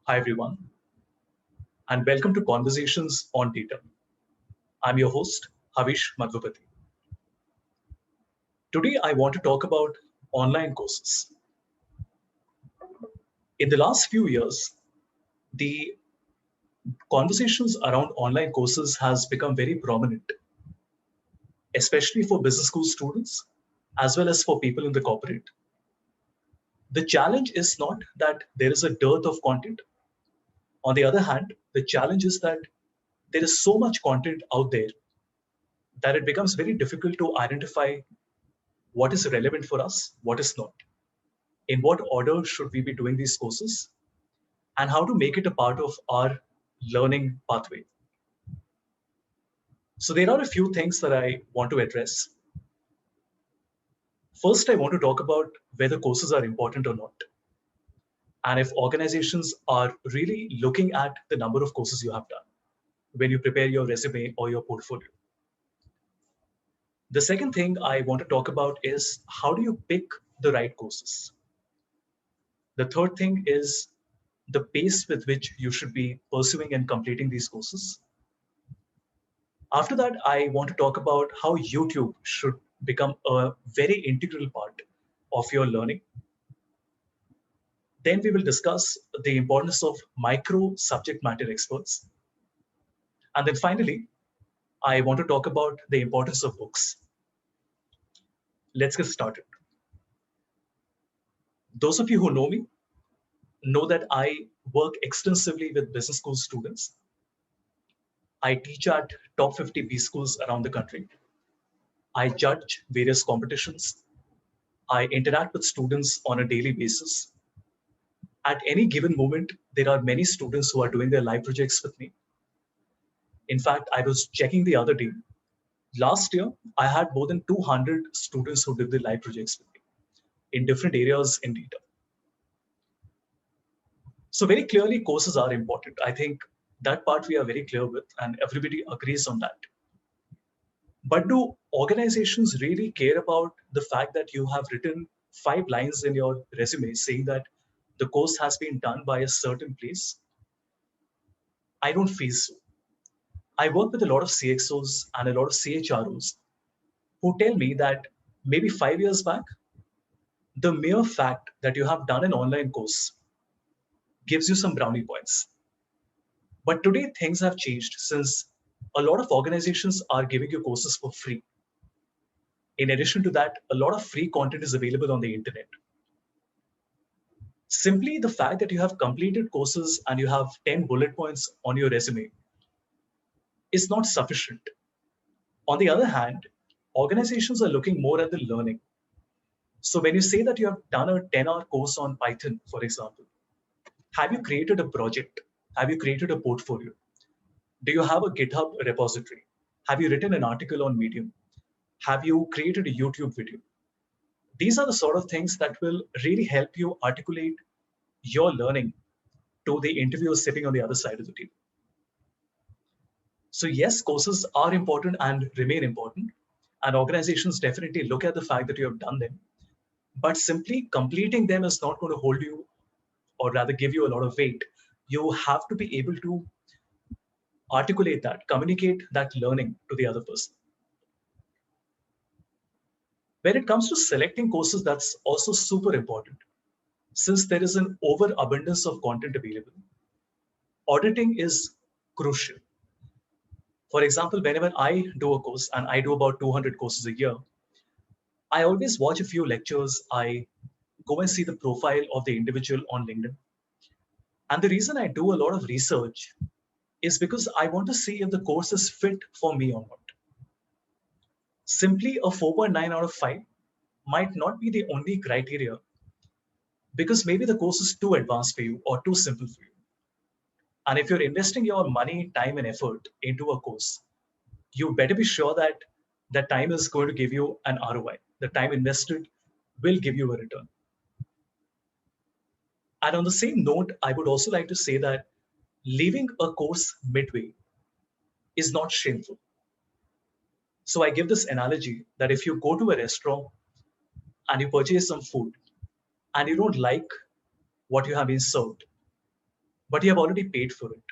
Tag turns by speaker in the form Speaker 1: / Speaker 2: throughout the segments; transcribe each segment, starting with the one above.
Speaker 1: Hi, everyone, and welcome to Conversations on Data. I'm your host, Havish Madhupati. Today, I want to talk about online courses. In the last few years, the conversations around online courses has become very prominent, especially for business school students, as well as for people in the corporate. The challenge is not that there is a dearth of content. On the other hand, the challenge is that there is so much content out there that it becomes very difficult to identify what is relevant for us, what is not, in what order should we be doing these courses, and how to make it a part of our learning pathway. So there are a few things that I want to address. First, I want to talk about whether courses are important or not, and if organizations are really looking at the number of courses you have done when you prepare your resume or your portfolio. The second thing I want to talk about is how do you pick the right courses? The third thing is the pace with which you should be pursuing and completing these courses. After that, I want to talk about how YouTube should become a very integral part of your learning. Then we will discuss the importance of micro subject matter experts. And then finally, I want to talk about the importance of books. Let's get started. Those of you who know me know that I work extensively with business school students. I teach at top 50 B schools around the country. I judge various competitions. I interact with students on a daily basis. At any given moment, there are many students who are doing their live projects with me. In fact, I was checking the other day. Last year, I had more than 200 students who did the live projects with me in different areas in data. So very clearly, courses are important. I think that part we are very clear with, and everybody agrees on that. But do organizations really care about the fact that you have written 5 lines in your resume saying that the course has been done by a certain place? I don't feel so. I work with a lot of CXOs and a lot of CHROs who tell me that maybe 5 years back, the mere fact that you have done an online course gives you some brownie points. But today, things have changed since a lot of organizations are giving you courses for free. In addition to that, a lot of free content is available on the internet. Simply the fact that you have completed courses and you have 10 bullet points on your resume is not sufficient. On the other hand, organizations are looking more at the learning. So when you say that you have done a 10-hour course on Python, for example, have you created a project? Have you created a portfolio? Do you have a GitHub repository? Have you written an article on Medium? Have you created a YouTube video? These are the sort of things that will really help you articulate your learning to the interviewer sitting on the other side of the table. So yes, courses are important and remain important. And organizations definitely look at the fact that you have done them. But simply completing them is not going to hold you, or rather give you a lot of weight. You have to be able to articulate that, communicate that learning to the other person. When it comes to selecting courses, that's also super important. Since there is an overabundance of content available, auditing is crucial. For example, whenever I do a course, and I do about 200 courses a year, I always watch a few lectures. I go and see the profile of the individual on LinkedIn. And the reason I do a lot of research is because I want to see if the course is fit for me or not. Simply a 4.9 out of 5 might not be the only criteria, because maybe the course is too advanced for you or too simple for you. And if you're investing your money, time, and effort into a course, you better be sure that that time is going to give you an ROI. The time invested will give you a return. And on the same note, I would also like to say that leaving a course midway is not shameful. So I give this analogy that if you go to a restaurant and you purchase some food and you don't like what you have been served, but you have already paid for it.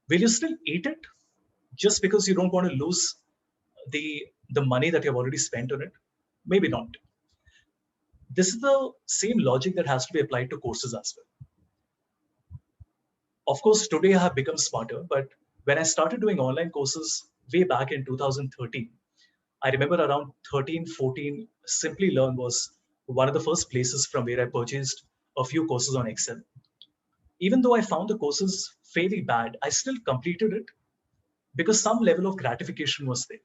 Speaker 1: Will you still eat it just because you don't want to lose the money that you've already spent on it? Maybe not. This is the same logic that has to be applied to courses as well. Of course, today I have become smarter, but when I started doing online courses way back in 2013, I remember around 13, 14, Simply Learn was one of the first places from where I purchased a few courses on Excel. Even though I found the courses fairly bad, I still completed it because some level of gratification was there.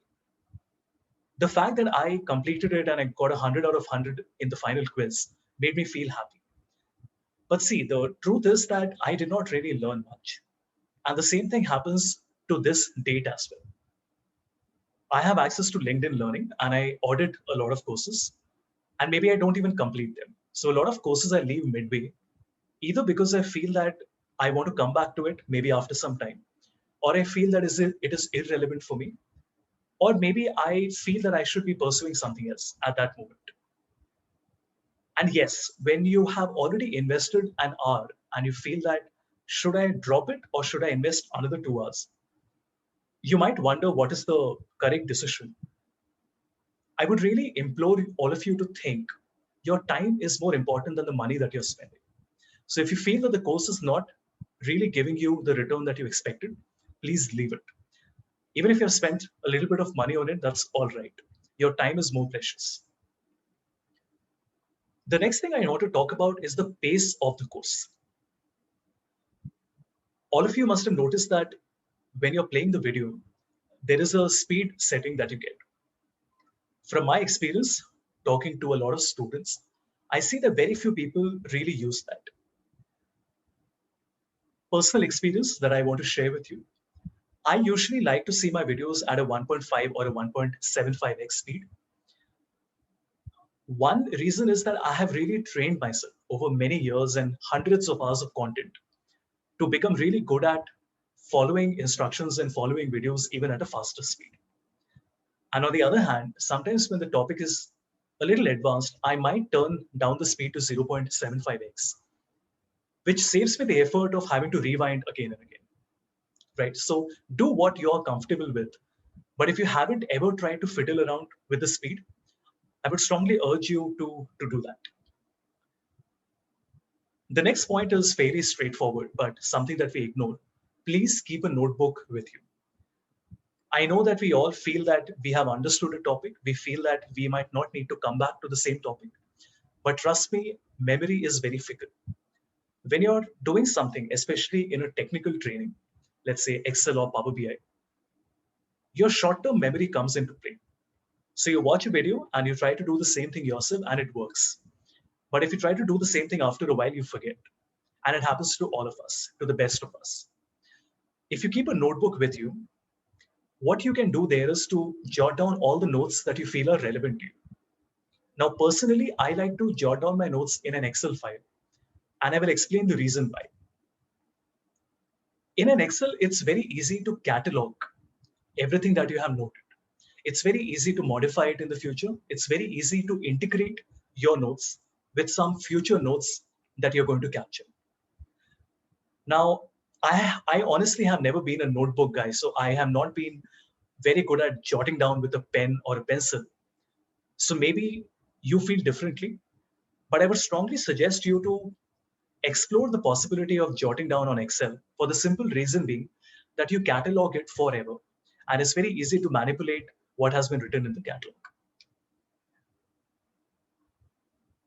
Speaker 1: The fact that I completed it and I got 100 out of 100 in the final quiz made me feel happy. But see, the truth is that I did not really learn much. And the same thing happens to this date as well. I have access to LinkedIn Learning and I audit a lot of courses, and maybe I don't even complete them. So a lot of courses I leave midway, either because I feel that I want to come back to it maybe after some time, or I feel that it is irrelevant for me, or maybe I feel that I should be pursuing something else at that moment. And yes, when you have already invested an hour and you feel that should I drop it or should I invest another 2 hours, you might wonder what is the correct decision. I would really implore all of you to think your time is more important than the money that you're spending. So if you feel that the course is not really giving you the return that you expected, please leave it. Even if you've spent a little bit of money on it, that's all right. Your time is more precious. The next thing I want to talk about is the pace of the course. All of you must have noticed that when you're playing the video, there is a speed setting that you get. From my experience, talking to a lot of students, I see that very few people really use that. Personal experience that I want to share with you. I usually like to see my videos at a 1.5 or a 1.75x speed. One reason is that I have really trained myself over many years and hundreds of hours of content to become really good at following instructions and following videos even at a faster speed. And on the other hand, sometimes when the topic is a little advanced, I might turn down the speed to 0.75x, which saves me the effort of having to rewind again and again. Right? So do what you're comfortable with. But if you haven't ever tried to fiddle around with the speed, I would strongly urge you to do that. The next point is fairly straightforward, but something that we ignore. Please keep a notebook with you. I know that we all feel that we have understood a topic. We feel that we might not need to come back to the same topic. But trust me, memory is very fickle. When you're doing something, especially in a technical training, let's say Excel or Power BI, your short-term memory comes into play. So you watch a video and you try to do the same thing yourself and it works. But if you try to do the same thing after a while, you forget. And it happens to all of us, to the best of us. If you keep a notebook with you, what you can do there is to jot down all the notes that you feel are relevant to you. Now, personally, I like to jot down my notes in an Excel file, and I will explain the reason why. In an Excel, it's very easy to catalog everything that you have noted. It's very easy to modify it in the future. It's very easy to integrate your notes with some future notes that you're going to capture. Now, I honestly have never been a notebook guy, so I have not been very good at jotting down with a pen or a pencil. So maybe you feel differently, but I would strongly suggest you to explore the possibility of jotting down on Excel for the simple reason being that you catalog it forever. And it's very easy to manipulate what has been written in the catalog.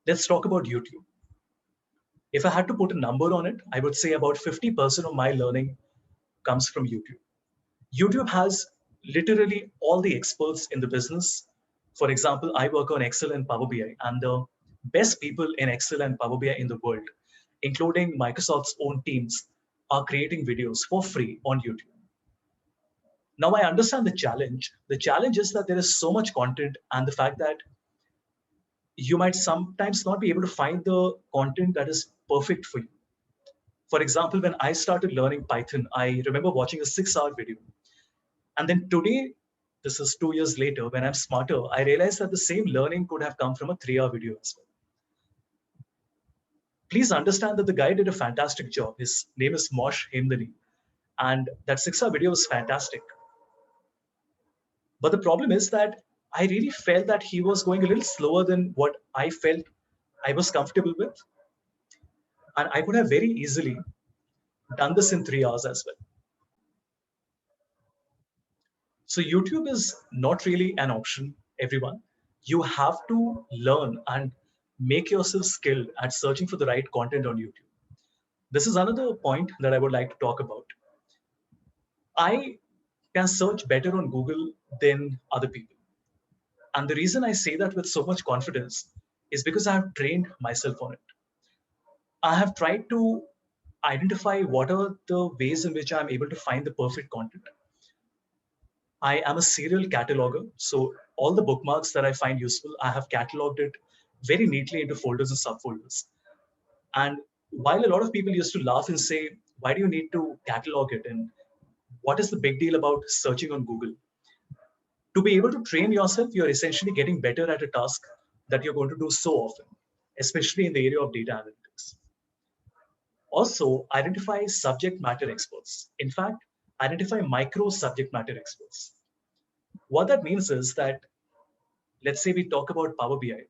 Speaker 1: Let's talk about YouTube. If I had to put a number on it, I would say about 50% of my learning comes from YouTube. YouTube has literally all the experts in the business. For example, I work on Excel and Power BI, and the best people in Excel and Power BI in the world, including Microsoft's own teams, are creating videos for free on YouTube. Now, I understand the challenge. The challenge is that there is so much content, and the fact that you might sometimes not be able to find the content that is perfect for you. For example, when I started learning Python, I remember watching a 6-hour video. And then today, this is 2 years later, when I'm smarter, I realized that the same learning could have come from a 3-hour video as well. please understand that the guy did a fantastic job. His name is Mosh Hemdani, and that 6-hour video was fantastic. But the problem is that I really felt that he was going a little slower than what I felt I was comfortable with. And I could have very easily done this in 3 hours as well. So YouTube is not really an option, everyone. You have to learn and make yourself skilled at searching for the right content on YouTube. This is another point that I would like to talk about. I can search better on Google than other people. And the reason I say that with so much confidence is because I have trained myself on it. I have tried to identify what are the ways in which I'm able to find the perfect content. I am a serial cataloger. So all the bookmarks that I find useful, I have cataloged it very neatly into folders and subfolders. And while a lot of people used to laugh and say, why do you need to catalog it? And what is the big deal about searching on Google? To be able to train yourself, you're essentially getting better at a task that you're going to do so often, especially in the area of data analytics. Also, identify subject matter experts. In fact, identify micro subject matter experts. What that means is that, let's say we talk about Power BI.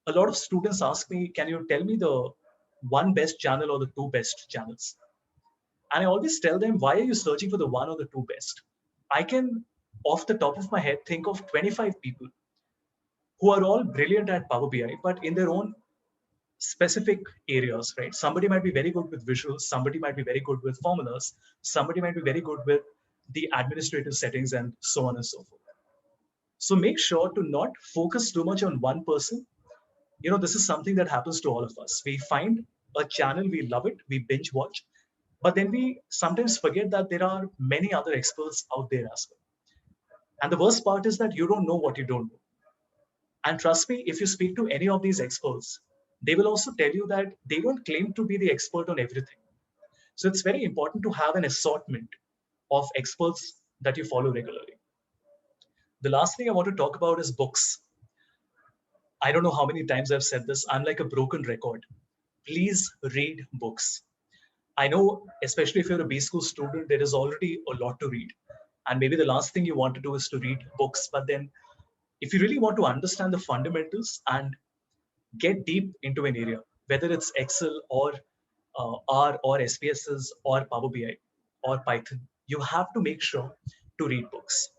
Speaker 1: A lot of students ask me, can you tell me the one best channel or the two best channels? And I always tell them, why are you searching for the one or the two best? I can, off the top of my head, think of 25 people who are all brilliant at Power BI, but in their own specific areas, right? Somebody might be very good with visuals, somebody might be very good with formulas, somebody might be very good with the administrative settings, and so on and so forth. So make sure to not focus too much on one person. You know, this is something that happens to all of us. We find a channel, we love it, we binge watch, but then we sometimes forget that there are many other experts out there as well. And the worst part is that you don't know what you don't know. And trust me, if you speak to any of these experts, they will also tell you that they don't claim to be the expert on everything. So it's very important to have an assortment of experts that you follow regularly. The last thing I want to talk about is books. I don't know how many times I've said this. I'm like a broken record. Please read books. I know, especially if you're a B school student, there is already a lot to read. And maybe the last thing you want to do is to read books. But then, if you really want to understand the fundamentals and get deep into an area, whether it's Excel or R or SPSS or Power BI or Python, you have to make sure to read books.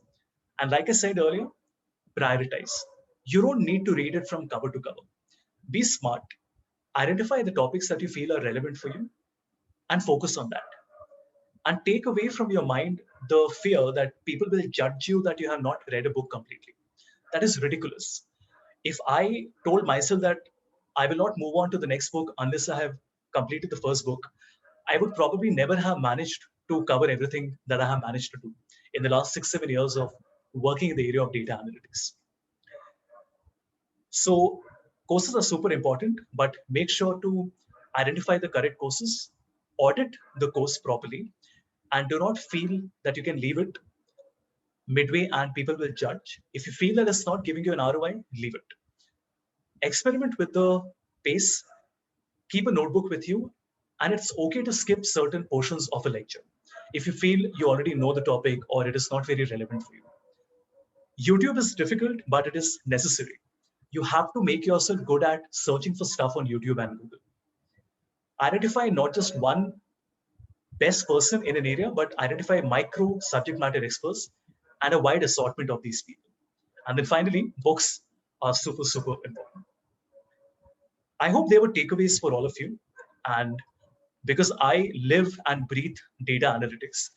Speaker 1: And like I said earlier, prioritize. You don't need to read it from cover to cover. Be smart. Identify the topics that you feel are relevant for you and focus on that. And take away from your mind the fear that people will judge you that you have not read a book completely. That is ridiculous. If I told myself that I will not move on to the next book unless I have completed the first book, I would probably never have managed to cover everything that I have managed to do in the last 6-7 years of working in the area of data analytics. So courses are super important, but make sure to identify the correct courses, audit the course properly, and do not feel that you can leave it midway and people will judge. If you feel that it's not giving you an ROI, leave it. Experiment with the pace, keep a notebook with you, and it's okay to skip certain portions of a lecture if you feel you already know the topic or it is not very relevant for you. YouTube is difficult, but it is necessary. You have to make yourself good at searching for stuff on YouTube and Google. Identify not just one best person in an area, but identify micro subject matter experts and a wide assortment of these people. And then finally, books are super, super important. I hope they were takeaways for all of you. And because I live and breathe data analytics,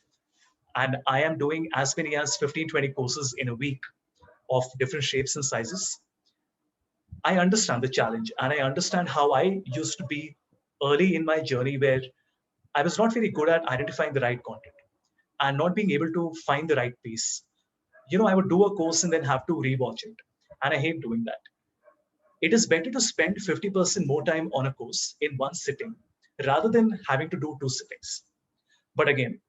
Speaker 1: and I am doing as many as 15, 20 courses in a week of different shapes and sizes, I understand the challenge and I understand how I used to be early in my journey where I was not very good at identifying the right content and not being able to find the right pace. You know, I would do a course and then have to rewatch it. And I hate doing that. It is better to spend 50% more time on a course in one sitting rather than having to do two sittings. But again,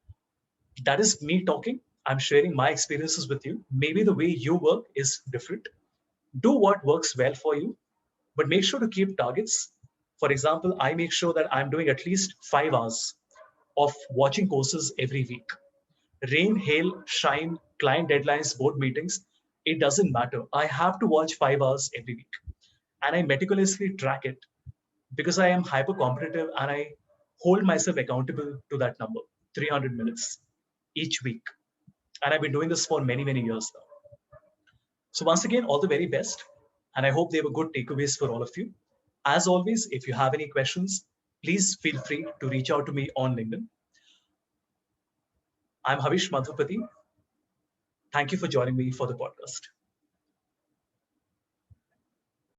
Speaker 1: that is me talking. I'm sharing my experiences with you. Maybe the way you work is different. Do what works well for you, but make sure to keep targets, For example, I make sure that I'm doing at least 5 hours of watching courses every week. Rain, hail, shine, client deadlines, board meetings, it doesn't matter. I have to watch 5 hours every week. And I meticulously track it because I am hyper competitive and I hold myself accountable to that number, 300 minutes each week. And I've been doing this for many, many years now. So once again, all the very best. And I hope they were good takeaways for all of you. As always, if you have any questions, please feel free to reach out to me on LinkedIn. I'm Havish Madhupati. Thank you for joining me for the podcast.